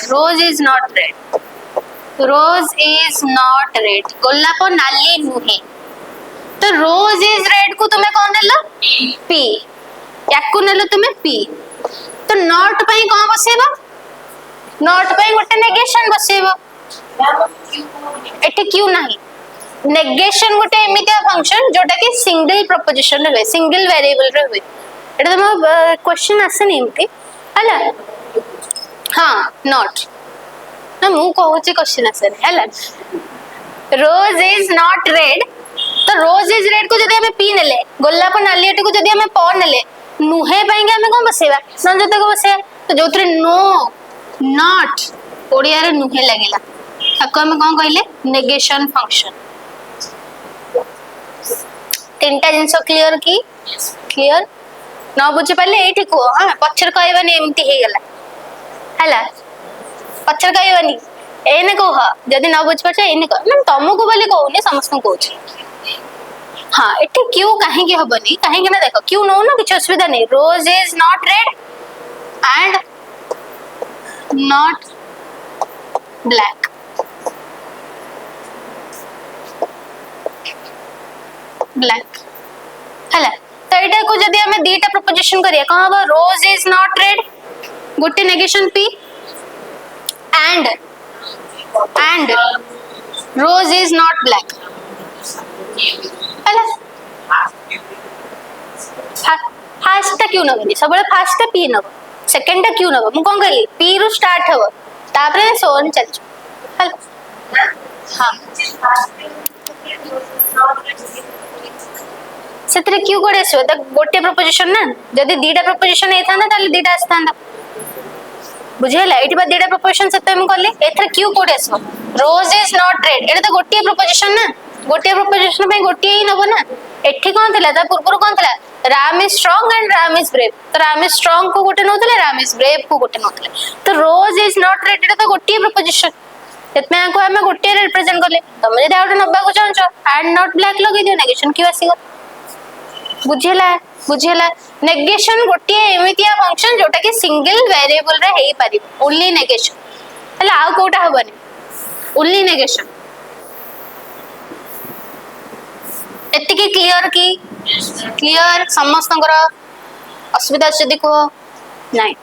Rose is not red, rose is not red, गोलाप नाली नुहे। तो रोज इज रेड को तुम्हें कौन देलो पी, याकू नेलो तुम्हें पी। तो नॉट पई कौन बसेबो, नॉट पई गोटे नेगेशन बसेबो, एठी क्यों नहीं। नेगेशन गोटे एमितिया फंक्शन जोटा कि सिंगल प्रोपोजिशन रे, सिंगल वेरिएबल रे हुए। एटा तुम क्वेश्चन आसेनी एमती हला। हाँ नॉट ना मु कहूची क्वेश्चन आसेनी हला। रोज इज नॉट रेड, तो रोज इज रेड को जदि हमें पी नेले, गोलाप नालियाटी को जदि हमें प नेले, नुहे पाएंगे हमें कौन बसेबा, संजोता को बसेबा। तो जोतरे नो नॉट ओडिया रे नुहे लागेला, ताको हमें कौन कहले नेगेशन फंक्शन। तीनटा जिंस क्लियर की, क्लियर न बुझी पाले एठी को। हां पछर कहबानी एमती हे गेला हला, पछर कहबानी एने को ह जदि न बुझ पाछे एने को मैं तुमको बोली कहूनी समस्त को कहूची। हाँ एठी क्यों काहे की हबनी, काहे कि ना देखो क्यों नो ना किछ असुविधा नहीं। Rose is not red and not black, black हला। तो एटा को जदि हमें दीटा प्रोपोजिशन करिया कहां हबो, रोज इज नॉट रेड गोटे negation p and rose is not black हला। फास्ट टा क्यों नबनी, सब फास्ट टा पी नब, सेकंड टा क्यों नब, मु कोन कहली पी रु स्टार्ट हबो तापरे सोन चल हला। हां सेतरे क्यों कोड आसो, त गोटे प्रोपोजिशन ना, जदि दीटा प्रोपोजिशन ए थांदा ताले दीटा आस्थांदा बुझेला। एठी बा दीटा प्रोपोजिशन सेते हम कहले एथरे क्यों कोड आसो, रोज इज नॉट रेड एटा त गोटे प्रोपोजिशन ना, गोटे प्रोपोजिशन पे गोटे ही नबो ना। एठी कोन थला ता पूर्व कोन थला, Ram is strong and Ram is brave, तो राम इज स्ट्रांग को गोटे नोतले, राम इज ब्रेव को गोटे नोतले। तो रोज इज नॉट रेड एटा त गोटे प्रोपोजिशन, सेतमे को हमें गोटे रिप्रेजेंट करले। तमे जदि आउट नबा को चाहछो एंड नॉट ब्लैक लगे दियो, नेगेशन क्यों आसीगो बुझेला, बुझेला। नेगेशन गोटे एमितिया फंक्शन जोटा कि सिंगल वेरिएबल रे हेई पारि, ओनली नेगेशन हला, आ कोटा हबनी ओनली नेगेशन। एतिकी क्लियर की, क्लियर समस्त असुविधा जदि को नहीं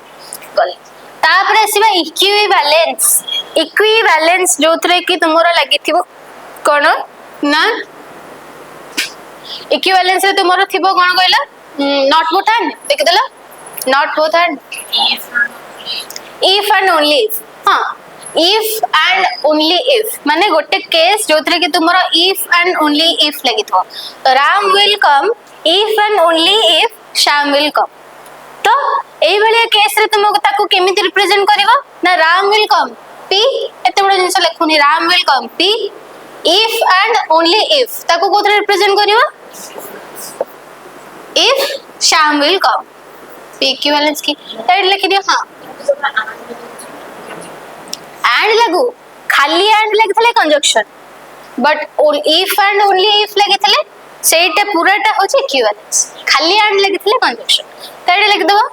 गले। तापर आसीबा इक्विवेलेंस। इक्विवेलेंस जोथरे कि तुमरो लागिथिबो कोन ना, इक्विवेलेंस रे तुमरो थिबो कोन कहला, नॉट बोथ एंड देख देला, not both and if and only if. हां इफ एंड ओनली इफ माने गोटे केस जोथरे कि तुमरो इफ एंड ओनली इफ लागिथो। Ram will come if and only if Shyam will come. तो एई भलिया केस रे तुमको ताको केमिति रिप्रेजेंट करबो ना, राम विल कम पी, एते बड़ जिंस लेखुनी, Ram will come p if and only if ताको कोथरे रिप्रेजेंट करबो, if Shyam will come p equivalence की एड लिखि दियो। हां एंड लागू खाली एंड लगिथले conjunction, but if and only if लगिथले सेटा पूराटा होची इक्विवेलेंस, खाली एंड लगिथले कंजक्शन। तो एड लिख दबो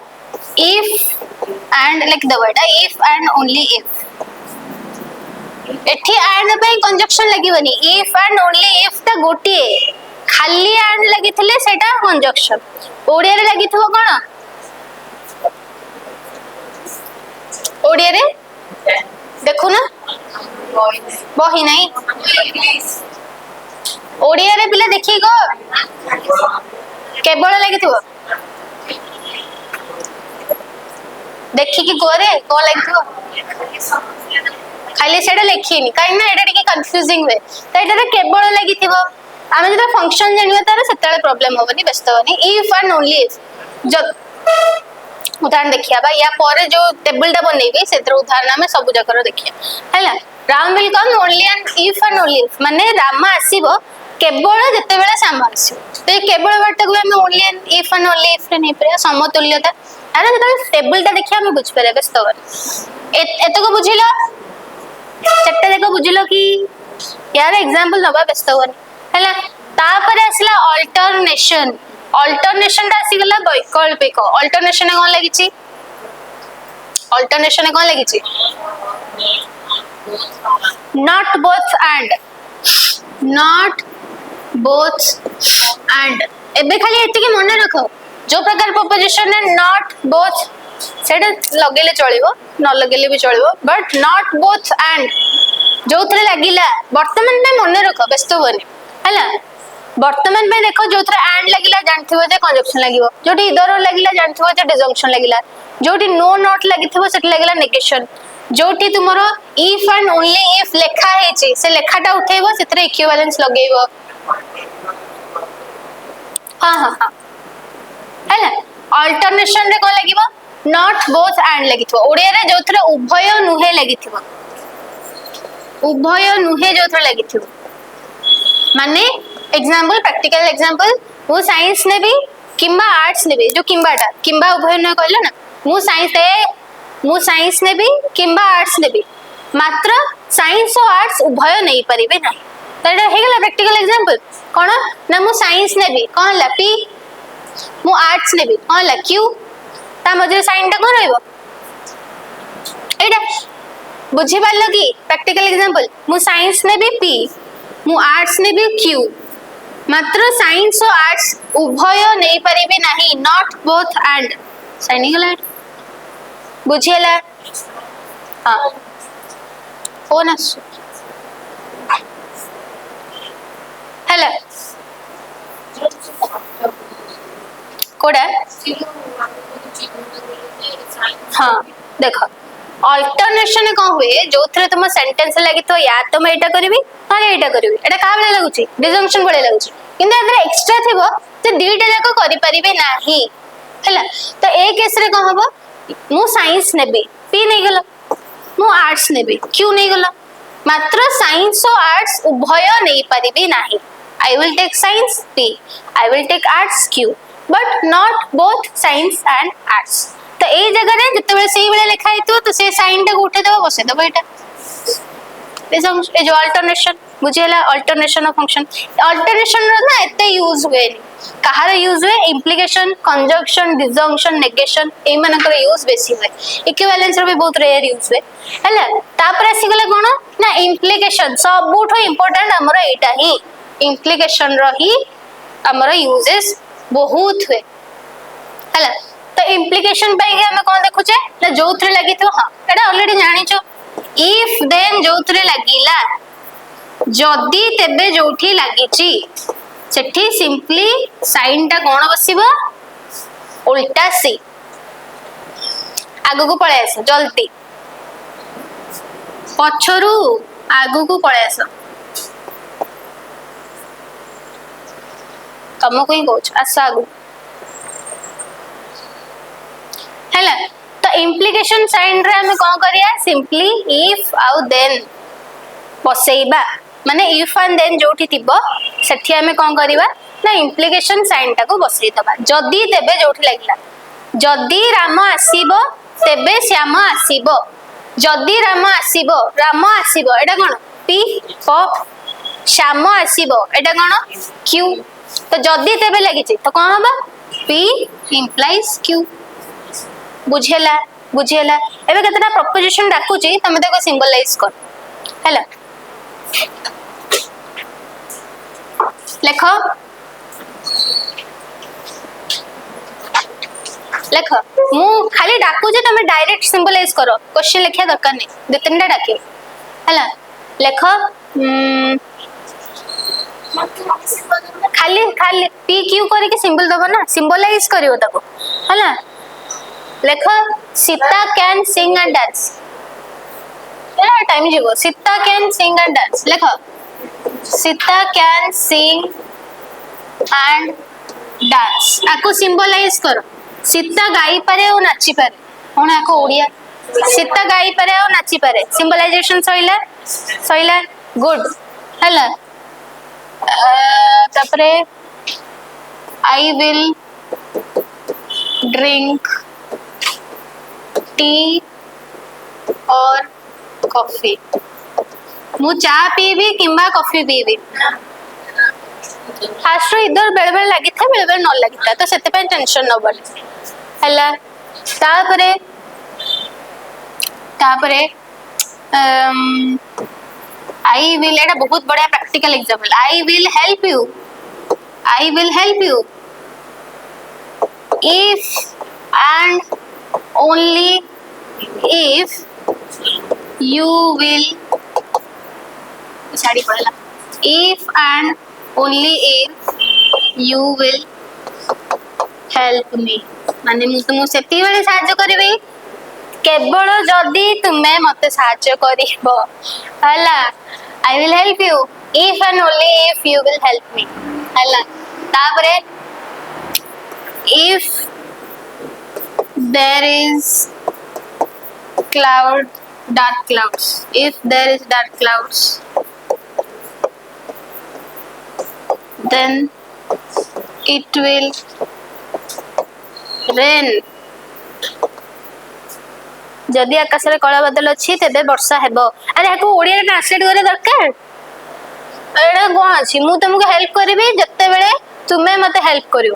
इफ एंड लिख दबो, एटा इफ एंड ओनली इफ। एठी एंड पे कंजक्शन लागिवनी, इफ एंड ओनली इफ ता गोटी, खाली एंड लगिथले सेटा कंजक्शन। ओडिया रे लागिथबो कोन, ओडिया रे देखो ना बही नहीं, ओडिया रे पिले देखी गो केवल लागिथबो, देखि कि गोरे को लागिथबो, खाली सेटा लेखिनी काई ना, एटा टिके कंफ्यूजिंग वे। त एटा रे केवल लागिथबो, आमे जता फंक्शन जानिबा तार सेतले प्रॉब्लम होबनी, व्यस्त होनी। इफ एंड ओनली इफ जब उदाहरण देखिया बा, या परे जो टेबल टा बनेबे सेतर उदाहरण हमें सब जकर देखिया हैला। Ram will come only and if and only if माने राम आसीबो केवल जते बेला श्याम आसीबो। तो ये केवल वर्ड को हमें ओनली एंड इफ रे नहीं पर समतुल्यता अरे जब टेबल टा देखिया हम बुझ पारे व्यस्त होबे। एते को बुझिलो, चट्टा देखो बुझिलो कि यार एग्जांपल नबा व्यस्त होनी हैला। तापर आसला अल्टरनेशन, अल्टरनेशन ता आसी गला वैकल्पिक। अल्टरनेशन कोन लागिची, अल्टरनेशन कोन लागिची not both and, not both and एबे खाली एतिके मन रख जो प्रकार प्रपोजिशन है not both सेटा लगेले चलिबो न लगेले भी चलिबो बट not both and जो थरे लागिला वर्तमान में मन रख व्यस्त होनी हैला वर्तमान में देखो जो थरे and लागिला जानथिबो जे कंजक्शन लागिबो जोटी इधर लागिला जानथिबो जे डिजंक्शन लागिला जोटी no not लागिथिबो सेट लागिला negation जोटी तुमरो if and only if लेखा हेची से लेखाटा उठेबो सेतरे इक्विवेलेंस लगेबो हां हां हां हैला अल्टरनेशन रे को लागिबो नॉट बोथ एंड लागिथिबो ओडिया रे जोथरे उभय नुहे लागिथिबो उभय नुहे जोथरे लागिथिबो माने एग्जांपल प्रैक्टिकल एग्जांपल वो साइंस ने भी किंबा आर्ट्स ने भी जो किंबाटा किंबा उभय नुहे कहले ना मु साइंस ने भी किंबा आर्ट्स ने भी मात्र साइंस और आर्ट्स उभय नहीं परिबे ना तडा हे गेला प्रैक्टिकल एग्जांपल कोन ना मु साइंस ने भी कोन ला पी मु आर्ट्स ने भी कोन ला क्यू ता मजे साइन टा कोन रहइबो एटा बुझी पालो की प्रैक्टिकल एग्जांपल मु साइंस ने भी पी मु आर्ट्स ने भी क्यू मात्र साइंस और आर्ट्स उभय नहीं परिबे नाही नॉट बोथ एंड साइन गेला बुझियला हां फोन आसु हेलो कोडा हाँ देखो अल्टरनेशन कौन हुए जो थरे तुम सेंटेंस लगी तो या तो मैं एटा करबी ना एटा करबी एटा का बेले लागुची डिजंक्शन बेले लागुची किंतु एतरे एक्स्ट्रा थिबो जे दीटा जाको करि परिबे नाही हैला तो ए केस रे कोन हबो मु साइंस नेबी पी नहीं गलो मु आर्ट्स नेबी क्यू नहीं गलो मात्र साइंस और आर्ट्स उभय नहीं परिबे नाही I will take science P, I will take arts Q, but not both science and arts. तो ए जगह रे जते बेले सेही बेले लिखा हेतो तो से साइन टा उठे देबो बसे देबो एटा ए जो अल्टरनेशन बुझेला अल्टरनेशन ऑफ फंक्शन अल्टरनेशन रो ना एते यूज हुए कहार यूज हुए इंप्लिकेशन कंजंक्शन डिजंक्शन नेगेशन ए मानकर यूज बेसी हुए इक्विवेलेंस रो भी बहुत रेयर यूज हुए हैला तापर आसी गले कोन ना इंप्लिकेशन सबुठो इंपोर्टेंट हमरो एटा ही इंप्लिकेशन रही हमर यूजेस बहुत हुए हला तो इंप्लिकेशन पाई हम कोन देखु छे ना जोथरे लागि तो हां एटा ऑलरेडी जानि छो इफ देन जोथरे लागिला जदी तेबे जोठी लागि ची सेठी सिंपली साइन टा कोन बसिबो उल्टा सी आगु को पळे आस जल्दी पछरु आगु को पळे आस तुमको ही कोच आस आगु हैला तो इंप्लिकेशन साइन रे हम कोन करिया सिंपली इफ आउ देन बसेइबा माने इफ एंड देन जोठी थिबो सेठी हम कोन करिबा ना इंप्लिकेशन साइन टा को बसेइ दबा जदी तेबे जोठी लागिला जदी राम आसीबो तेबे श्याम आसीबो जदी राम आसीबो एटा कोन पी प श्याम आसीबो एटा कोन क्यू तो जदी तेबे लागि तो कोन हबा p implies q बुझेला एबे केतरा प्रपोजिशन डाकुची तमे देखो सिंबलाइज कर हैला लेखो मु खाली डाकुची तमे डायरेक्ट सिंबलाइज करो क्वेश्चन लिखिया दरकार नहीं दे तीनटा डाके हैला लेखो खाली खाली पी क्यू करके सिंबल दबो ना सिंबलाइज करियो ताको हला लेखो Sita can sing and dance एला टाइम जीवो Sita can sing and dance लेखो Sita can sing and dance आको सिंबलाइज करो सीता गाई पारे और नाची पारे कोन आको ओडिया सीता गाई पारे और नाची पारे सिंबलाइजेशन सइला गुड हला तापरे I will drink tea or coffee मु चा पीबी किंबा कॉफी पीबी फास्ट इधर बेले बेले लगी था बेले बेले न लगी था तो सेते पे टेंशन न बड हला तापरे आई विल, एटा बहुत बढ़िया practical example. I will help you, I will help you if and only if you will, sari पढ़ला, if and only if you will help me, माने मु तुमको सेती बेले साहाय्य करिबे केवल जदि तुमे मते साहाय्य करिबो हला। I will help you if and only if you will help me हला। तापरे if there is dark clouds, if there is dark clouds, then it will rain, जदि आकाश रे कला बादल अछि तेबे वर्षा हेबो। अरे याको ओडिया रे ट्रांसलेट करे दरकार, एडा कोन अछि मु तुमको हेल्प करबी जत्ते बेले तुमे मते हेल्प करियो,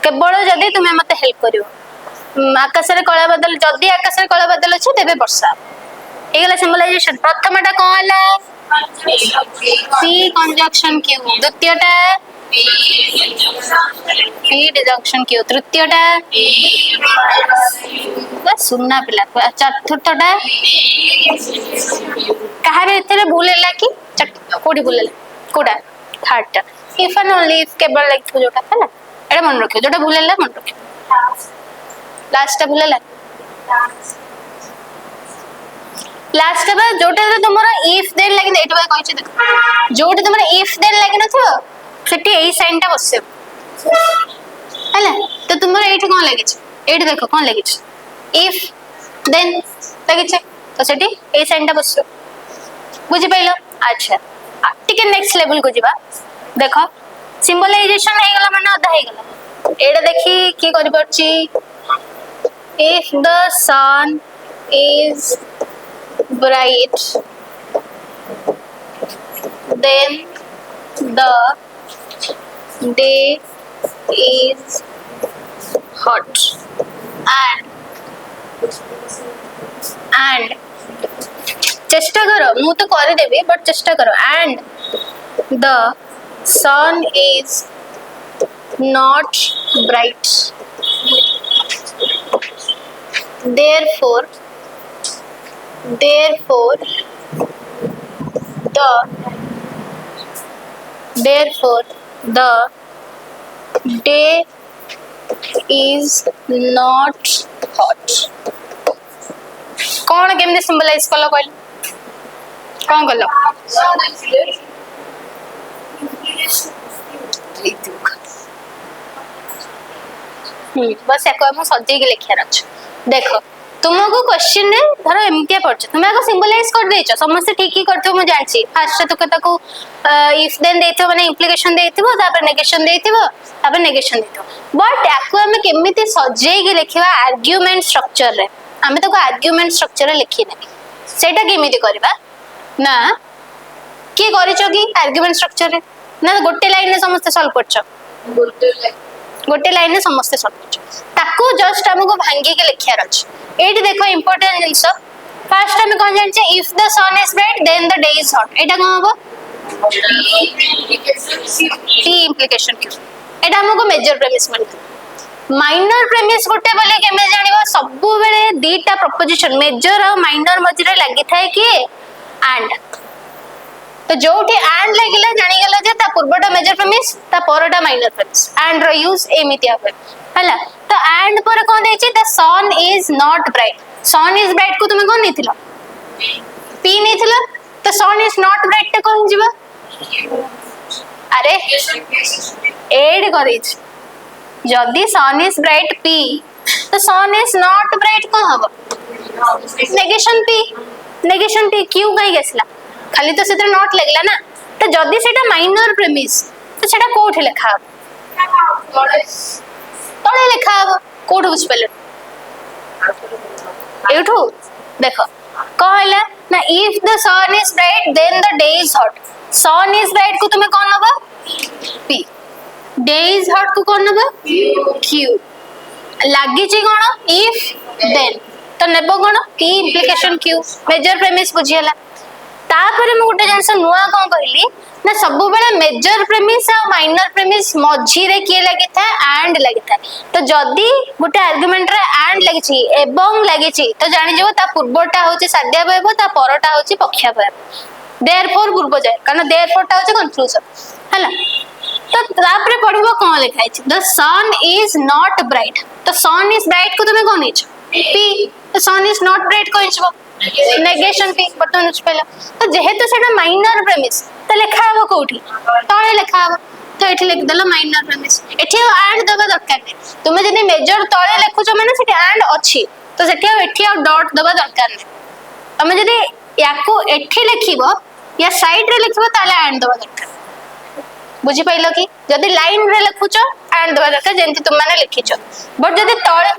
केवल जदि तुमे मते हेल्प करियो। आकाश रे कला बादल, जदि आकाश रे कला बादल अछि तेबे वर्षा एगला सिंबलाइजेशन। प्रथमटा कोन हला सी कंजक्शन क्यू, द्वितीयटा पी डिजंक्शन क्यू, तृतीयटा बस सुनना पिला, चतुर्थटा कहा बे एतरे भूल हैला कि कोडी भूल हैला कोडा थर्डटा इफ एंड ओनली इफ केवल लाइक तो जोटा हैला एटा मन रखियो, जोटा भूल हैला मन रखियो, लास्टटा भूल हैला लास्ट बा जोटा तुमरा इफ देन लागि न एटबा कहछि देखो, जोटा तुमरा इफ देन लागि न थियो सेठी एई साइनटा बससे हैला। तो तुमरा एठी कोन लागि छ, एठी देखो कोन लागि छ इफ देन लागि छ, तो सेठी एई साइनटा बससे बुझि पाइलो। अच्छा टिके नेक्स्ट लेवल को जिबा, देखो सिंबलाइजेशन हे गला माने आधा हे गला। एडा देखि की करि परछि, if the sun is bright then the day is hot and चेष्टा करो, मु तो कर देबी बट चेष्टा करो, and the sun is not bright therefore the day is not hot। कौन केमने सिंबलाइज कलो कहल, कौन कलो बस एको हम सजे के लिखियार अछि। देखो तुमको क्वेश्चन रे धरो एमतिया पड़छ, तुम आको सिंबलाइज कर देछ, समस्त ठीक ही करथो मु जानछि। फर्स्ट तो कता को इफ देन देथो माने इंप्लिकेशन देथिबो, तापर नेगेशन देथिबो, तापर नेगेशन देथिबो, बट आको हम केमिति सजे के लिखिबा आर्गुमेंट स्ट्रक्चर रे, हम तो आर्गुमेंट स्ट्रक्चर रे लिखि नै सेटा केमिति करबा ना के करिछो कि आर्गुमेंट स्ट्रक्चर रे ना गोटे लाइन रे समस्त सॉल्व करछ, गोटे लाइन रे समस्त सॉल्व करछ, ताको जस्ट हमको भांगी के लिखियार अछि। एटी देखो इंपोर्टेंट जिंस, फर्स्ट हम कोन जानछे if the sun is bright then the day is hot, एटा कोन होबो टी इंप्लिकेशन क्यू, एटा हमको मेजर प्रेमिस मानते। माइनर प्रेमिस गोटे बोले केमे जानिबो, सबु बेले दीटा प्रोपोजिशन मेजर और माइनर मझरे लागि थाए कि एंड, तो जोठी एंड लागिला जानि गेला जे ता पूर्वटा मेजर प्रेमिस ता परटा माइनर प्रेमिस, एंड रो यूज एमिति आबे हला। तो एंड पर कोन देछि the sun is not bright, sun is bright को तुमे कोन नेथिलो पी नेथिलो, तो सन इज नॉट ब्राइट ते कोन जिवो, अरे एड करिछ जदि सन इज ब्राइट पी तो सन इज नॉट ब्राइट कोन हबो नेगेशन पी क्यू काई गेसला खाली तो सेते नॉट लागला ना, तो जदि सेटा माइनर प्रेमिस तो सेटा कोठे लिखा हबो तळे लिखा हबो कोठ बुझ पेले एठू देखो कहला ना if the sun is bright then the day is hot, sun is bright को तुमे कोन हबो पी, डे इज हॉट को कोन हबो क्यू, लागि छि कोन इफ देन तो नेबो कोन p implication q major premise बुझियला तापर मु गोटे जिनस नुआ कोन कहली ना सब बेले मेजर प्रेमिस और माइनर प्रेमिस मझी रे किए लगी था एंड लगी था तो जदी गोटे आर्गुमेंट रे एंड लगी छी एवं लगी छी तो जानि जेबो ता पूर्वटा होची साध्यावयव ता परटा होची पक्षावयव देयरफॉर पूर्व जाय कारण देयरफॉर ता होची कंक्लूजन हला तो तापर पढिबो कोन लिखाइ छी the sun is not bright तो सन इज ब्राइट को तुमे कोन हिच p the sun is not bright को हिचबो नेगेशन p बटन उच पहला तो जेहेतु सेटा माइनर प्रेमिस तो लिखा हबो कोठी तळे लिखा हबो तो एठी लिख देलो माइनर प्रेमिस एठी एंड दबा दरकार नै तुमे जदी मेजर तळे लिखुछ माने सेठी एंड अछि तो सेठी एठी डॉट दबा दरकार नै तुमे जदी याको एठी लिखिबो या साइड रे लिखिबो ताले एंड दबा दरकार बुझी पाइलो कि जदी लाइन रे लिखुछ एंड दबा दरकार जेंति तुम माने लिखिछ बट जदी तळे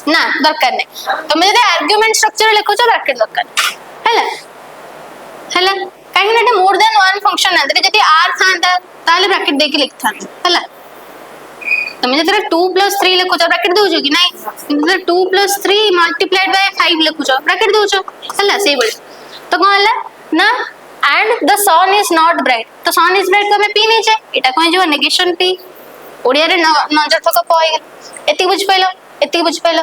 ना दरकार नै तुम जदी आर्गुमेंट स्ट्रक्चर लिखुछ ब्रैकेट दरकार हैला हैला काहे ना मोर देन वन फंक्शन ना जदी r थांता ताले ब्रैकेट दे के लिखथा हैला तुम जदी 2 + 3 लिखुछ ब्रैकेट दोजो कि नहीं किंतु 2 + 3 मल्टीप्लाइड बाय 5 लिखुछ ब्रैकेट दोजो हैला सेही बोल तो कोन हला ना and the sun is not bright तो सन इज ब्राइट को हमें p नहीं छे एटा कोन जो नेगेशन p ओडिया रे नजरथक पय एति बुझ पाइलो एति बुझ पाइलो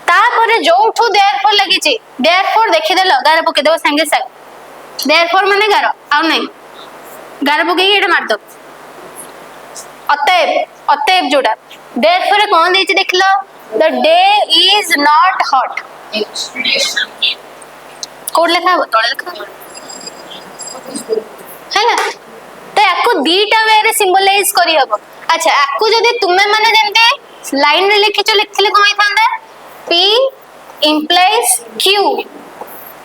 तापर जोठू देयरफॉर लगी छी देयरफॉर देखि देलो गार पके देबो संगे संग देयरफॉर माने गार आ नहीं गार पके एटा मार दो अतएव जोड़ा देयरफॉर कोन देछि देखलो the day is not hot code लिखा हो तळे लिखा हैला तो याको दीटा वे रे सिंबलाइज करी हबो अच्छा याको जदी तुमे माने जेंते लाइन रे लिखिचो लिखले कोन थांदा p implies q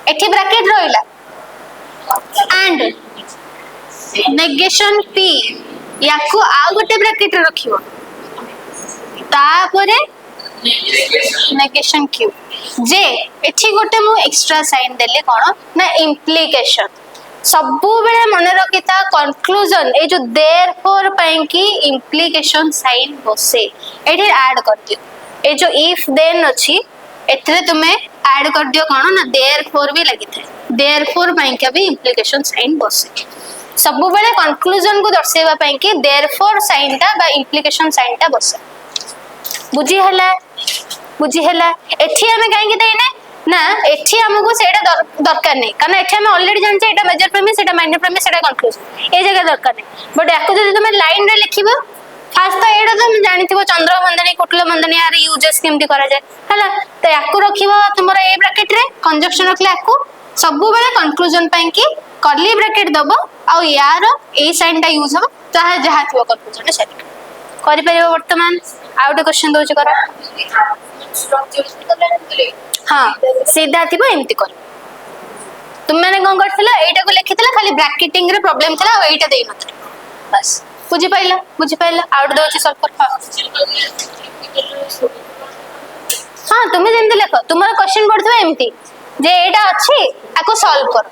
एठी ब्रैकेट रहिला एंड नेगेशन p याको आ गोटे ब्रैकेट रखिबो तापरे नेगेशन q जे एठी गोटे मु एक्स्ट्रा साइन देले कोन ना इम्प्लिकेशन सबु बेले मन रखिता कंक्लूजन ए जो देयरफॉर पई की इम्प्लिकेशन साइन बसे एठी ऐड कर दियो ए जो इफ देन अछि एथरे तुमे ऐड कर दियो कोन ना देयरफॉर भी लगी थे देयरफॉर पई का भी इम्प्लिकेशन साइन बसे सबु बेले कंक्लूजन को दर्शाइबा पई की देयरफॉर साइन ता बा इम्प्लिकेशन साइन ता बसे बुझी हला एठी हमें काहे की देने ना एठी हमको सेटा दरकार नहीं कारण एठी हम ऑलरेडी जानचे एटा मेजर प्रेमिस एटा माइनर प्रेमिस एटा कंक्लूजन ए जगह दरकार नहीं बट याको जदी तुम लाइन रे लिखिबो फास्ट तो एटा तुम जानिथिबो चंद्र मंदनी कुटल मंदनी यार यूजेस केमती करा जाय हला तो याको रखिबो तुमरा ए ब्रैकेट रे कंजक्शन रखले याको सबु बेले कंक्लूजन पई की कर्ली ब्रैकेट दबो आ यार ए साइन ता यूज हो चाहे जहा थिबो कंक्लूजन सेट करि परिबो वर्तमान आउट क्वेश्चन दोछ करा हां सीधा थिबो एमती कर तुम माने कोन करथिला एटा को लिखितला खाली ब्रैकेटिंग रे प्रॉब्लम थिला आ एटा देई नथि बस बुझी पाइला आउट दोछ सॉल्व कर हां तुमे जेंते लेखो तुमरा क्वेश्चन पड़थबे एमती जे एटा अछि आको सॉल्व कर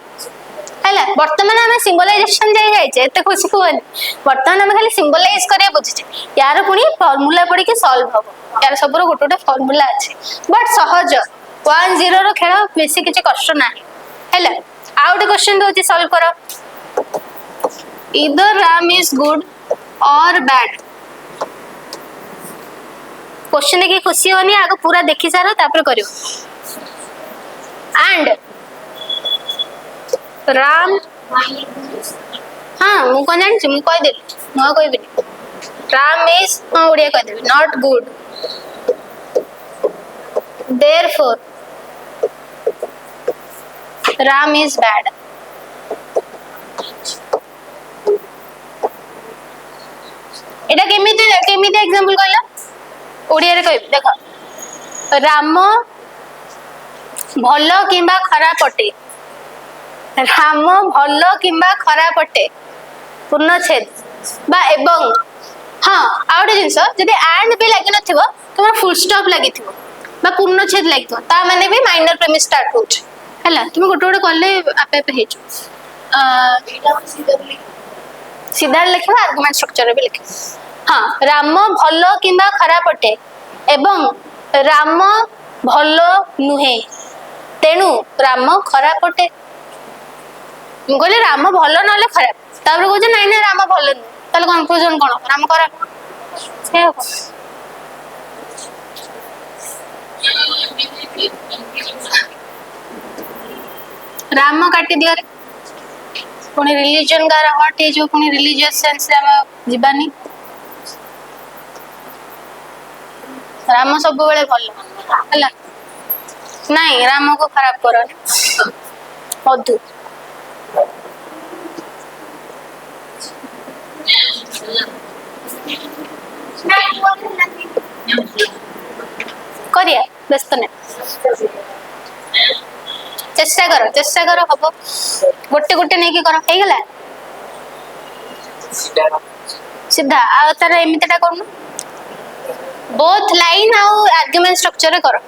हैला वर्तमान हम सिंबलाइजेशन जाई जाय छै एते खुशी होनी वर्तमान हम खाली सिंबलाइज करिया बुझिछे यार पुनी फार्मूला पड़ी के सॉल्व हबो यार सबरो गोटोटा फार्मूला अछि बट सहज 1 0 रो खेल बेसी किछ कष्ट नाही हैला आउट क्वेश्चन दोछि सॉल्व करो either RAM is good or bad question देखि खुशी होनी आगो पूरा देखि सारो तापर करियो एंड राम हाँ मु कोन जानछि मु कहि देली मु कहबी राम इज हां ओडिया कहि देबी not good therefore Ram is bad एटा केमिति एग्जांपल कहला ओडिया रे कहबी देखो राम भलो किबा खराब अटे राम भलो किबा खराब अटे पूर्णछेद बा एवं हाँ आउटे जिनस जदि एंड भी लागि नथिबो तुम फुल स्टॉप लागिथिबो बा पूर्णछेद लागिथिबो ता माने भी माइनर प्रेमिस स्टार्ट होछ हला तुम गोटे गोटे करले आपे आपे हेचो सीधा लिखबा आर्गुमेंट स्ट्रक्चर भी लिखबा हाँ राम भलो किबा खराब अटे एवं राम भल नुहे तेणु राम खराब अटे मु कहले राम भल नले खराब तापर कहूँ नाई ना राम भल नुहे ताले कंक्लूजन कौन राम खराब से राम काटी दिया रे पुणी रिलीजन गार हट हे जो पुणी रिलीजियस सेंस रे हम जीवानी राम सब बेले भल हला नहीं राम को खराब कर मधु करिया व्यस्त नहीं चेष्टा करो हम गोटे गोटे नहीं कर गला सीधा आ तार एमतीटा कर बोथ लाइन आउ आर्गुमेंट स्ट्रक्चर कर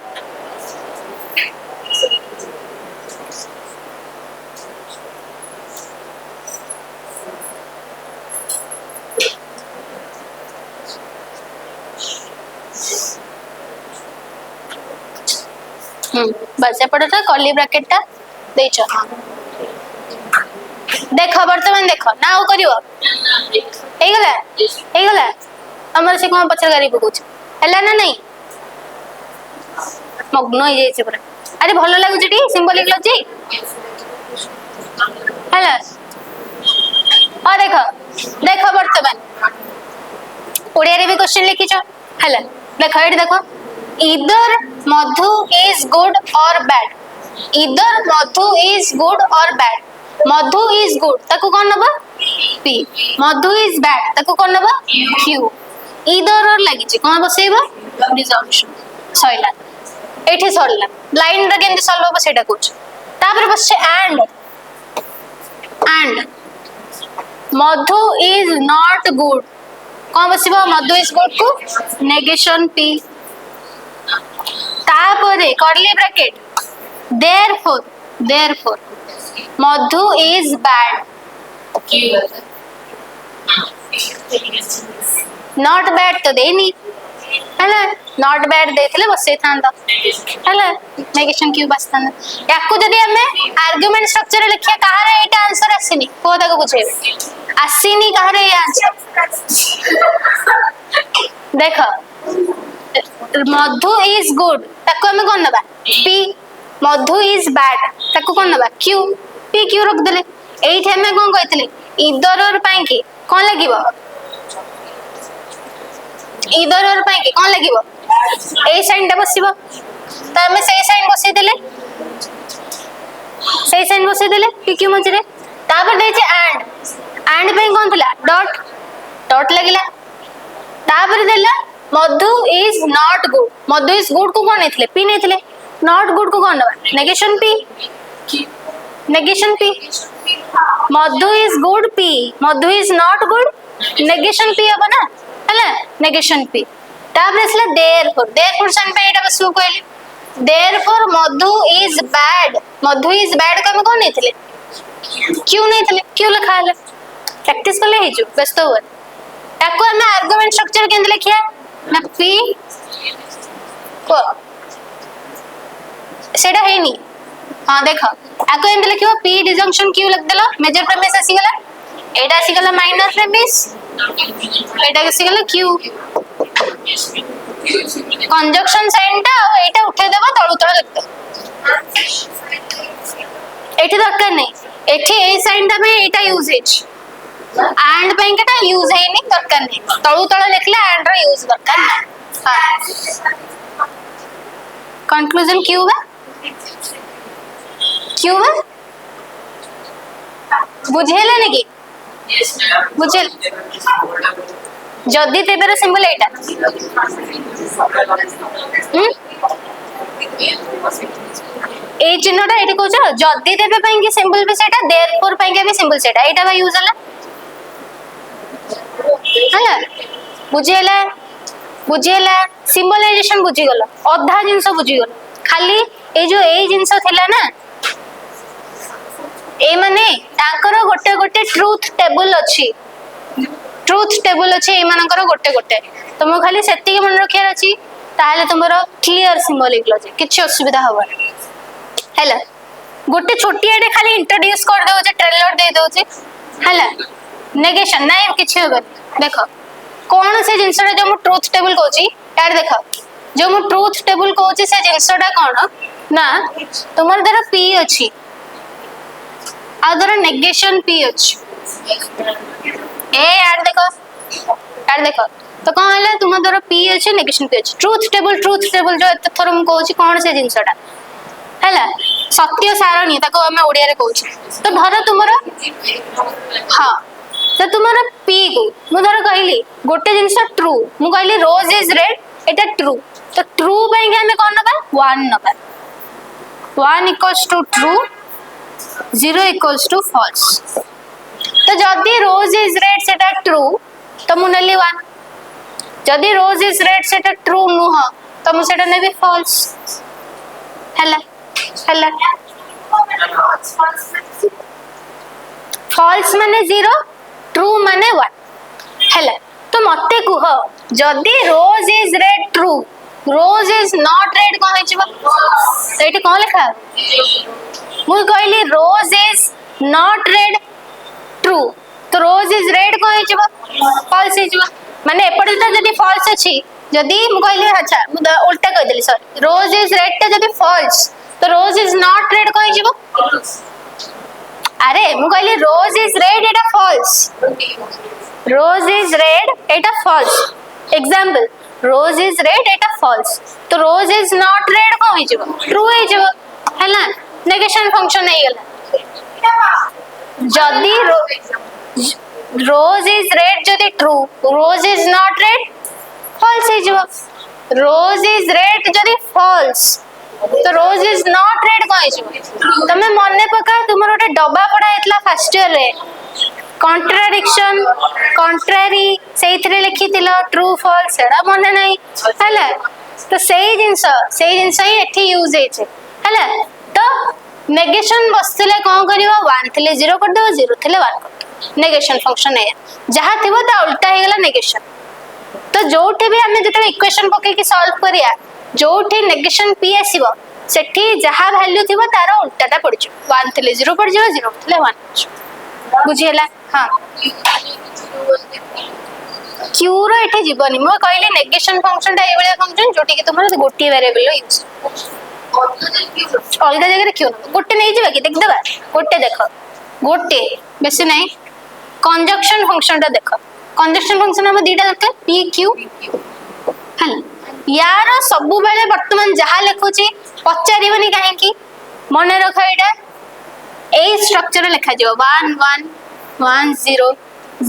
बस एपटे तो कर्ली ब्रैकेट टा देछ देख वर्तमान देख ना आउ करिवो हे गला हमर से कोन पछर गाड़ी पकोछ हला ना नहीं मग्न हो जाय छै पूरा अरे भलो लागु जेटी सिंबलिक लजी हला आ देख वर्तमान ओडिया रे भी क्वेश्चन लिखी छ हला देख एडी देखो either madhu is good or bad either madhu is good or bad madhu is good ताको कोन नबा p madhu is bad ताको कोन नबा q either और लागि छी कोन बसेबा रिजल्यूशन सइला एठी सरला लाइन रे केन सॉल्व हो सेटा कुछ तापर बस and madhu is not good कोन बसिबा madhu is good को नेगेशन p तापरे curly bracket therefore madhu is bad not bad तो देनी हैला not bad देथिले बसे थांदा हैला नेगेशन क्यों बसता ना याको जदी हमें आर्गुमेंट स्ट्रक्चर लिखिया कहारे एटा आंसर आसीनी को ताको बुझेबे आसीनी कहारे आंसर देखो मधु इज गुड ताको हमें कोन नबा p मधु इज बैड ताको कोन नबा q p q रख देले एठी हमें कोन कहथिले ईदर और पई के कोन लागिवो ईदर और पई के कोन लागिवो ए साइन टा बसिबो त हमें से साइन बसै देले p q मजरे तापर दे छै and पई कोन थला डॉट लागिला तापर देला Madhu is not good Madhu is good को कोन नेथले p नेथले नॉट गुड को कोन negation p Madhu is good p Madhu is not good negation p अब ना हला नेगेशन p तापर इसला देयरफॉर सन पे एटा बसु कहली देयरफॉर मधु इज बैड को हम कोन नेथले क्यों नेथले क्यों लिखा हला प्रैक्टिस करले हे जो व्यस्त हो ताको हम आर्गुमेंट स्ट्रक्चर केंद लिखिया ना p को सेडा है नी हां देखो आको एंद लिखियो p डिजंक्शन q लिख देलो मेजर प्रीमिस आसी गला एडा आसी गला माइनर प्रीमिस एडा आसी गला q कंजक्शन साइन टा एटा उठे देबा तळु तळ लिख दे एठी दरकार नै एठी ए साइन टा में एटा यूजेज and बैंक टा यूज है नहीं दरकार नहीं तळु तळ लिखले and रा यूज दरकार नहीं हां कंक्लूजन क्यों बा बुझेला नहीं कि बुझेल जदी तेबेर सिंबल एटा ए चिन्हटा एठी कहछ जदी देबे पई के सिंबल भी सेटा देयरफॉर पई के भी सिंबल सेटा एटा बा यूज हला हला बुझेला सिंबलाइजेशन बुझी गलो अधा जिंस बुझी गलो खाली ए जो ए जिंस थिला ना ए माने ताकर गोटे ट्रुथ टेबल अछि ए मानकर गोटे तो मो खाली सेति के मन रखियार अछि ताहले तुमरो क्लियर सिंबॉलिक लॉजिक किछि असुविधा हबनी हैला गोटे छोटियाटे खाली इंट्रोड्यूस कर दउचे ट्रेलर दे दउचे हैला नेगेशन नाही किछि हबनी देखो कौन से जिनसटा जो मु ट्रुथ टेबल कहूची यार देखो जो मु ट्रुथ टेबल कहूची से जिनसटा कौन ना तुमर दर p अछि आ दर नेगेशन p अछि ए यार देखो तो कौन है तुम दर p अछि नेगेशन p अछि ट्रुथ टेबल जो एत थर मु कहूची कौन से जिनसटा हैला सत्य सारणी ताको हमें ओडिया रे कहूची तो धर तुमरो हां तो तुमरो p को मु धर कहली गोटे जिंस ट्रू मु कहली रोज इज रेड एटा ट्रू तो ट्रू पई के हमें कोन नबा 1 नबा 1 equals to true 0 equals to false तो जदी रोज इज रेड सेटा ट्रू तो मु नेली 1 जदी रोज इज रेड सेटा ट्रू नुह तो मु सेटा नेबी फॉल्स हला फॉल्स माने 0 ट्रू माने 1 हला तो मते कुह जदी rose is red true rose is not red कोन हेचिबा एठी कोन लिखा मु कहली rose is not red true तो रोज इज रेड कोन हेचिबा फॉल्स हेचिबा माने एपटे तो जदी फॉल्स अछि जदी मु कहली अच्छा मु उल्टा कह देली सॉरी रोज इज रेड ते जदी फॉल्स तो रोज इज नॉट रेड कोन हेचिबा अरे मु कहली रोज इज रेड एटा फॉल्स रोज इज रेड एटा false example rose is red एटा फॉल्स तो रोज इज नॉट रेड कोन हेचिबा ट्रू हेचिबा हला नेगेशन फंक्शन हे गेला जदी रोज इज रेड जदी true rose is not red false हेजिबा रोज इज रेड जदी फॉल्स तो रोज इज नॉट रेड कोन हेजिबा तमे मने पका तुमर ओटे डब्बा पडा हेतला फर्स्ट ईयर रे कॉन्ट्राडिक्शन कॉन्ट्रारी सेइथरे लिखितिलो ट्रू फॉल्स एडा मने नाही हला तो सेई जिंस ही एठी यूज हेचे हला तो नेगेशन बसले कोन करिवो 1 थिले 0 कर दो 0 थिले 1 कर दो नेगेशन फंक्शन है जहा थिबो ता उल्टा हे गेला नेगेशन तो जोठी भी हमें जते इक्वेशन पके के सॉल्व करिया जोठी नेगेशन p आसीबो सेठी जहा वैल्यू थिबो तार उल्टाटा पड़छ 1 थिले 0 पड़ जाओ 0 थिले 1 बुझियला हां q रो एठी जीवनी म कहली नेगेशन फंक्शन ता एबले फंक्शन जोठी के तुमर गोटी वेरिएबल यूज अलग जगह क्यों गोटे नहीं जीवा कि देख देबा गोटे देखो गोटे बेसी नहीं कंजक्शन फंक्शन ता देखो कंजक्शन फंक्शन हम दीटा दरकार p q हल यार सबु बेले वर्तमान जहा लिखुची पचारिबनी काहे की मने रख एटा ए स्ट्रक्चर लिखा जो 1 1 1 0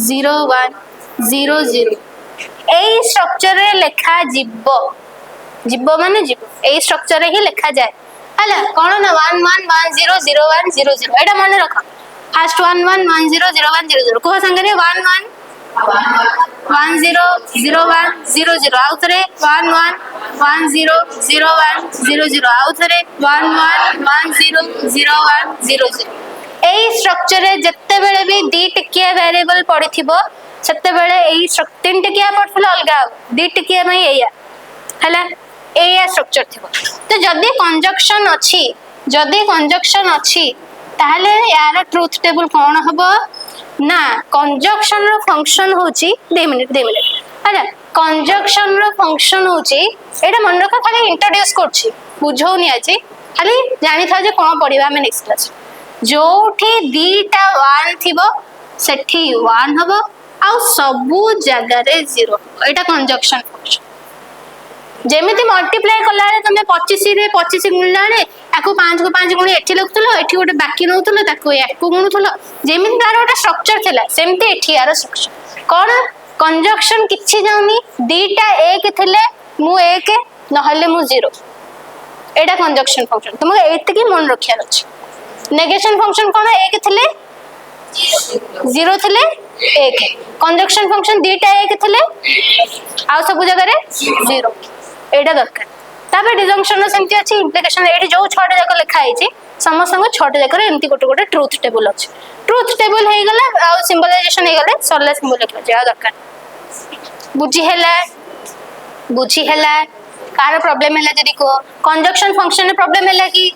0 1 0 0 ए स्ट्रक्चर रे लिखा जिवो जिवो माने जिवो ए स्ट्रक्चर रे ही लिखा जाए हला कोन ना 1 1 1 0 0 1 0 0 एटा मने रख फर्स्ट 1 1 1 0 0 1 0 0 को संगे 1 1 1 0 0 1 0 0 आउथरे 1 1 1 0 0 1 0 0 आउथरे 1 1 1 0 0 1 0 0 एई स्ट्रक्चर रे जत्ते बेले भी दी टिकिया वेरिएबल पड़िथिबो सत्ते बेले एई तीन टिकिया पड़थला अलगा दी टिकिया में एया हला एया स्ट्रक्चर थिबो तो जदी कंजक्शन अछि ताहले यार ट्रुथ टेबल कोन हबो ना कंजक्शन रो फंक्शन होची 2 मिनिट हला कंजक्शन रो फंक्शन होची एटा मन रखा खाली इंट्रोड्यूस करछि बुझौनी आछि खाली जानि था जे कोन पढिबा हम नेक्स्ट क्लास जोठी दीटा 1 थिबो सेठी 1 हबो आ सबु जगह रे 0 एटा कंजक्शन फंक्शन जेमिति मल्टीप्लाई कला रे तमे 25 रे 25 गुणलाने आको 5 को 5 गुण एठी लिखतलो एठी गोटे बाकी नउतलो ताको याको गुणुतलो जेमिति तार गोटे स्ट्रक्चर थिला सेमति एठी यार स्ट्रक्चर कोन कंजक्शन किछि जाउनी दीटा एक थिले मु एक नहले मु 0 एटा कंजक्शन फंक्शन तुम एति की मन रखिया अछि नेगेशन फंक्शन कोन एक थिले 0 थिले 1 कंजक्शन फंक्शन दीटा एक थिले आ सब जगह रे 0 एटा दरकार ताबे डिजंक्शन सेमति अछि इंप्लिकेशन एठी जो 6 टा जक लिखा आइछि समस्त संग 6 टा जक रे एमति गोटे ट्रुथ टेबल अछि ट्रुथ टेबल हे गला आ सिंबलाइजेशन हे गले सरला सिंबल लिखा जा दरकार बुझी हैला कार प्रॉब्लम है जदि को कंजक्शन फंक्शन प्रॉब्लम है कि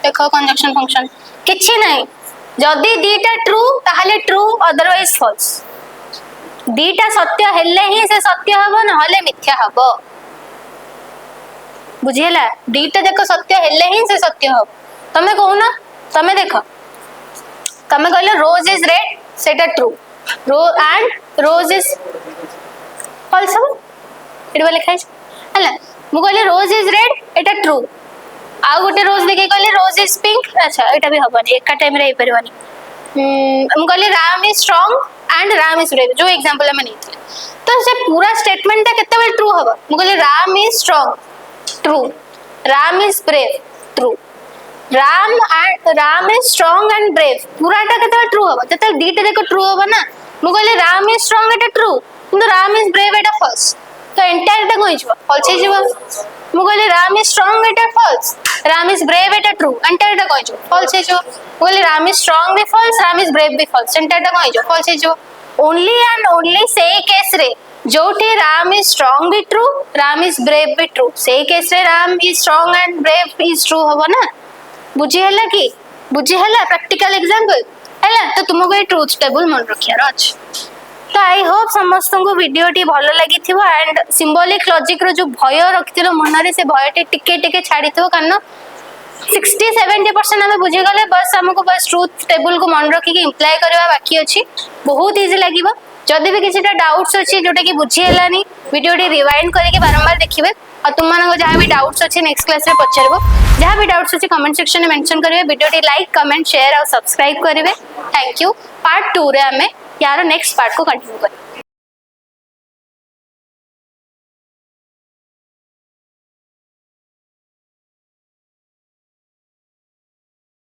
देखो कंजक्शन फंक्शन किछि नहीं जदि दीटा ट्रू ताहले ट्रू अदरवाइज फॉल्स दीटा सत्य हेले ही से सत्य हबो न हले मिथ्या हबो बुझिला दीटा देखो सत्य हेले ही से सत्य हबो तमे कहू ना तमे देखो तमे कहले रोज इज रेड सेटा true and rose is false हबो एडी वाले खाइ हला मु कहले रोज इज रेड एटा ट्रू आ गोटे रोज देखे कहले रोज इज पिंक अच्छा एटा भी हबनी एका टाइम रे परवानी हम कहले Ram is strong and Ram is brave जो एग्जांपल हम नेथिले तो से पूरा स्टेटमेंट ता केते बेल ट्रू हबो हम कहले Ram is strong true Ram is brave true Ram is strong and brave पूराटा केते ट्रू हबो तते दीटे देखो ट्रू हबो ना हम कहले Ram is strong Etah true किंतु Ram is brave Etah false तो एंटायर टा कोइ जबो फॉल्स हे जबो मु कहले Ram is strong Etah false Ram is brave Etah true entire टा कोइ जबो फॉल्स हे जबो मु कहले राम इज स्ट्रांग भी फॉल्स राम इज ब्रेव भी फॉल्स एंटायर टा कोइ जबो फॉल्स हे जबो only and only say case रे जोठी राम इज स्ट्रांग भी ट्रू राम इज ब्रेव भी ट्रू से केस रे Ram is strong and brave is true हबो ना बुझी हला कि बुझी हला प्रैक्टिकल एग्जांपल हला तो तुमको ए ट्रूथ टेबल मन रखियार अछि तो आई होप समस्त को वीडियो टी भलो लगी थिबो एंड सिंबॉलिक लॉजिक रो जो भय रखिथिलो मन रे से भय टी टिके टिके छाड़ी थिबो कारण 60-70% हमें बुझी गले बस हमको बस ट्रूथ टेबल को मन रखी के इंप्लाई करबा बाकी अछि बहुत इजी लागिबो जदि भी किछटा डाउट्स अछि जोटा कि बुझी हलानी वीडियो टी रिवाइंड करके बारंबार देखिबे और तुम मानको जहां भी डाउट्स अछि नेक्स्ट क्लास रे पछरबो जहां भी डाउट्स अछि कमेंट सेक्शन में मेंशन करिवे video T like comment share और सब्सक्राइब करिवे थैंक यू पार्ट 2 रे हमें यार नेक्स्ट पार्ट को कंटिन्यू कर